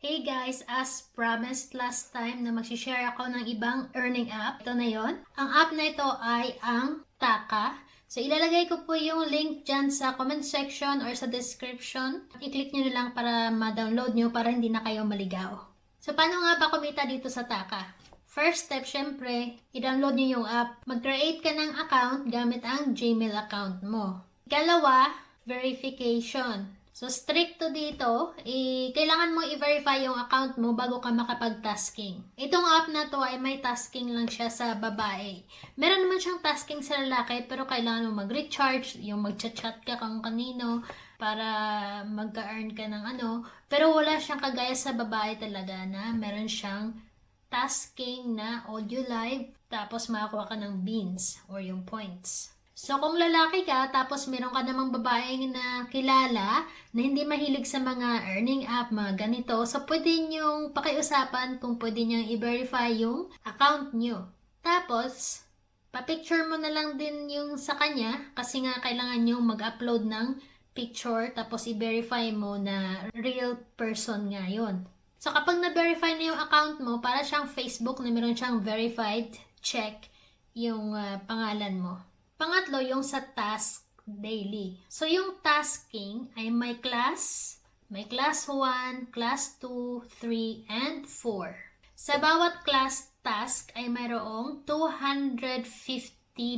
Hey guys, as promised last time na mag-share ako ng ibang earning app. Ito na yon. Ang app na ito ay ang Taka. So ilalagay ko po yung link dyan sa comment section or sa description. I-click nyo na lang para ma-download nyo para hindi na kayo maligaw. So paano nga ba kumita dito sa Taka? First step, syempre, i-download nyo yung app. Mag-create ka ng account gamit ang Gmail account mo. Ikalawa, verification. So, stricto dito, kailangan mo i-verify yung account mo bago ka makapag-tasking. Itong app na to ay may tasking lang siya sa babae. Meron naman siyang tasking sa lalaki, pero kailangan mo mag-recharge, yung mag-chat ka kung kanino, para magka-earn ka ng ano. Pero wala siyang kagaya sa babae talaga na meron siyang tasking na audio live, tapos makakuha ka ng beans or yung points. So, kung lalaki ka, tapos meron ka namang babaeng na kilala na hindi mahilig sa mga earning app, mga ganito, so pwede niyong pakiusapan kung pwede niyang i-verify yung account niyo. Tapos, pa-picture mo na lang din yung sa kanya kasi nga kailangan niyong mag-upload ng picture tapos i-verify mo na real person nga yun. So, kapag na-verify na yung account mo, para siyang Facebook na meron siyang verified, check yung pangalan mo. Pangatlo, yung sa task daily. So, yung tasking ay may class 1, class 2, 3, and 4. Sa bawat class task ay mayroong 250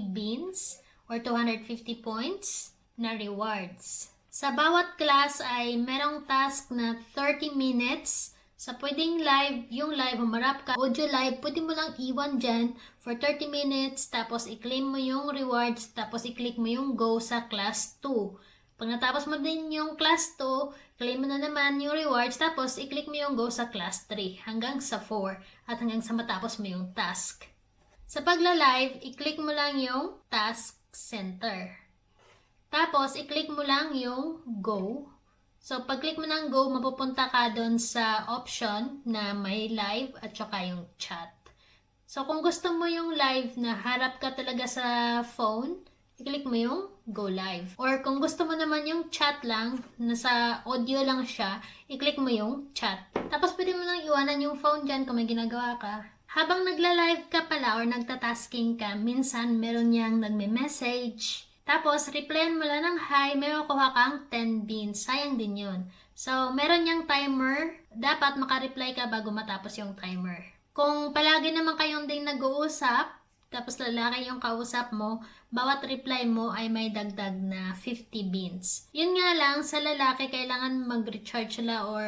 beans or 250 points na rewards. Sa bawat class ay merong task na 30 minutes. Sa pwedeng live, yung live, humarap ka, audio live, pwede mo lang iwan dyan for 30 minutes, tapos i-claim mo yung rewards, tapos i-click mo yung go sa class 2. Pag natapos mo din yung class 2, claim mo na naman yung rewards, tapos i-click mo yung go sa class 3, hanggang sa 4, at hanggang sa matapos mo yung task. Sa pagla-live, i-click mo lang yung task center. Tapos, i-click mo lang yung go. So, pag-click mo ng go, mapupunta ka doon sa option na may live at saka yung chat. So, kung gusto mo yung live na harap ka talaga sa phone, i-click mo yung go live. Or kung gusto mo naman yung chat lang, nasa audio lang siya, i-click mo yung chat. Tapos, pwede mo lang iwanan yung phone dyan kung may ginagawa ka. Habang nagla-live ka pala or nagtatasking ka, minsan meron niyang nagme-message. Tapos, replyan mo lang ng hi, may makuha kang 10 beans. Sayang din yun. So, meron niyang timer. Dapat makareply ka bago matapos yung timer. Kung palagi naman kayong din nag-uusap, tapos lalaki yung kausap mo, bawat reply mo ay may dagdag na 50 beans. Yun nga lang, sa lalaki, kailangan mag-recharge sila or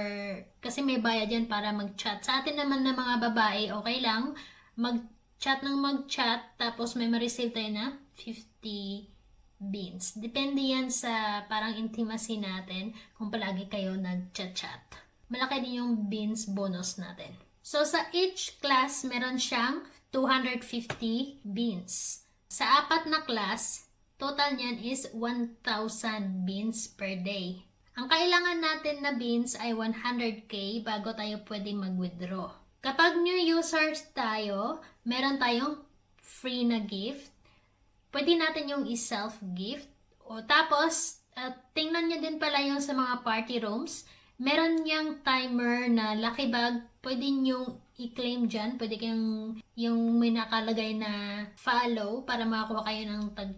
kasi may bayad yan para mag-chat. Sa atin naman na mga babae, okay lang, mag-chat ng mag-chat, tapos may ma-receive tayo na 50 beans. Depende yan sa parang intimacy natin kung palagi kayo nag-chat-chat. Malaki din yung beans bonus natin. So, sa each class, meron siyang 250 beans. Sa apat na class, total niyan is 1,000 beans per day. Ang kailangan natin na beans ay 100k bago tayo pwede mag-withdraw. Kapag new users tayo, meron tayong free na gift. Pwede natin yung i-self-gift. O tapos, tingnan nyo din pala yung sa mga party rooms. Meron niyang timer na lucky bag. Pwede nyo i-claim dyan. Pwede kayong yung may nakalagay na follow para makakuha kayo ng tag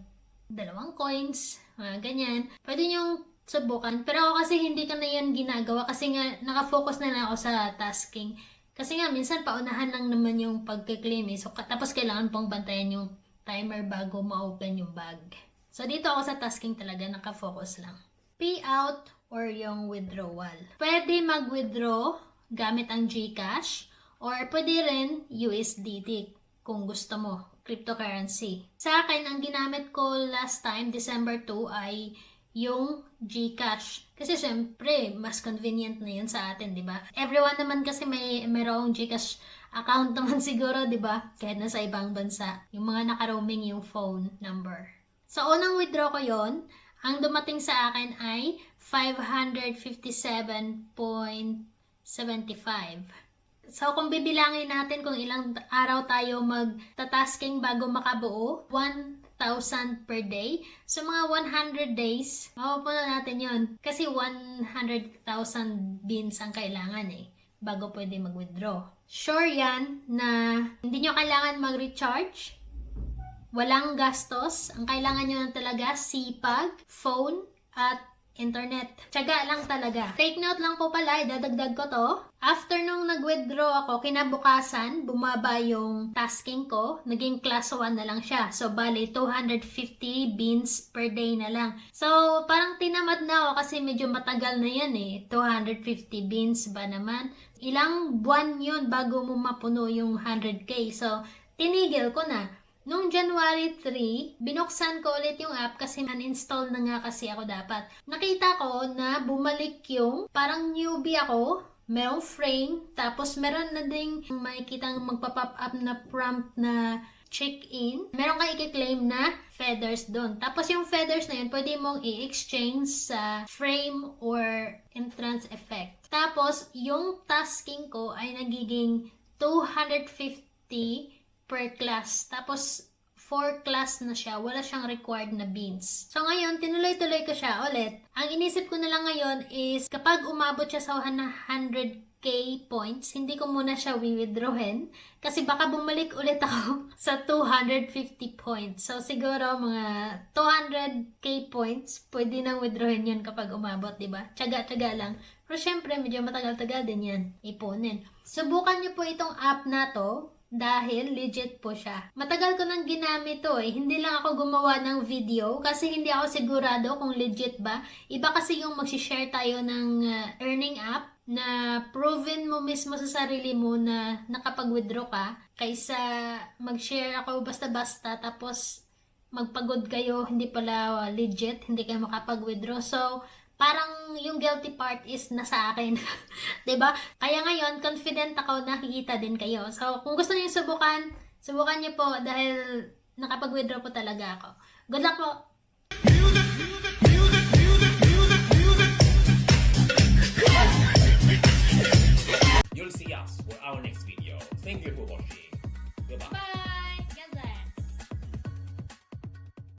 2 coins. Ganyan. Pwede nyo subukan. Pero ako kasi hindi ko na yan ginagawa kasi nga nakafocus na lang ako sa tasking. Kasi nga minsan paunahan lang naman yung pagka-claim. So, tapos kailangan pong bantayan yung timer bago ma-open yung bag. So, dito ako sa tasking talaga, nakafocus lang. Payout or yung withdrawal. Pwede mag-withdraw gamit ang GCash or pwede rin USDT kung gusto mo, cryptocurrency. Sa akin, ang ginamit ko last time, December 2, ay yung GCash. Kasi syempre, mas convenient na yun sa atin, di ba? Everyone naman kasi mayroong GCash account naman siguro, di ba? Kahit nasa ibang bansa. Yung mga naka-roaming yung phone number. So, unang withdraw ko yon, ang dumating sa akin ay 557.75. So, kung bibilangin natin kung ilang araw tayo magtatasking bago makabuo, 1,000 per day. So, mga 100 days, mapupunan natin yon. Kasi 100,000 beans ang kailangan eh. bago pwede mag-withdraw. Sure yan na hindi nyo kailangan mag-recharge, walang gastos. Ang kailangan nyo lang talaga sipag, phone, at internet. Tiyaga lang talaga. Take note lang po pala, idadagdag ko to. After nung nag-withdraw ako, kinabukasan, bumaba yung tasking ko. Naging class 1 na lang siya. So, bali, 250 beans per day na lang. So, parang tinamad na ako kasi medyo matagal na yan eh. 250 beans ba naman? Ilang buwan yun bago mo mapuno yung 100k. So, tinigil ko na. Noong January 3, binuksan ko ulit yung app kasi uninstall na nga kasi ako dapat. Nakita ko na bumalik yung parang newbie ako, merong frame, tapos meron na ding makikitang magpa-pop up na prompt na check-in. Meron kang i-claim na feathers doon. Tapos yung feathers na yun, pwede mong i-exchange sa frame or entrance effect. Tapos yung tasking ko ay nagiging 250 per class. Tapos, 4 class na siya. Wala siyang required na beans. So, ngayon, tinuloy-tuloy ko siya ulit. Ang inisip ko na lang ngayon is, kapag umabot siya sa 100k points, hindi ko muna siya withdrawin. Kasi baka bumalik ulit ako sa 250 points. So, siguro mga 200k points, pwede nang withdrawin yun kapag umabot, diba? Tiyaga-tiyaga lang. Pero syempre, medyo matagal-tagal din yan ipunin. Subukan niyo po itong app na to. Dahil legit po siya. Matagal ko nang ginamit to eh. Hindi lang ako gumawa ng video kasi hindi ako sigurado kung legit ba. Iba kasi yung mag-share tayo ng earning app na proven mo mismo sa sarili mo na nakapag-withdraw ka kaysa mag-share ako basta-basta tapos magpagod kayo, hindi pala legit, hindi kayo makapag-withdraw. So, parang yung guilty part is nasa akin. 'Di ba? Kaya ngayon, confident ako nakikita din kayo. So, kung gusto niyo subukan, subukan niyo po dahil nakapag-withdraw po talaga ako. Good luck po! You'll see us for our next video. Thank you for watching. Goodbye.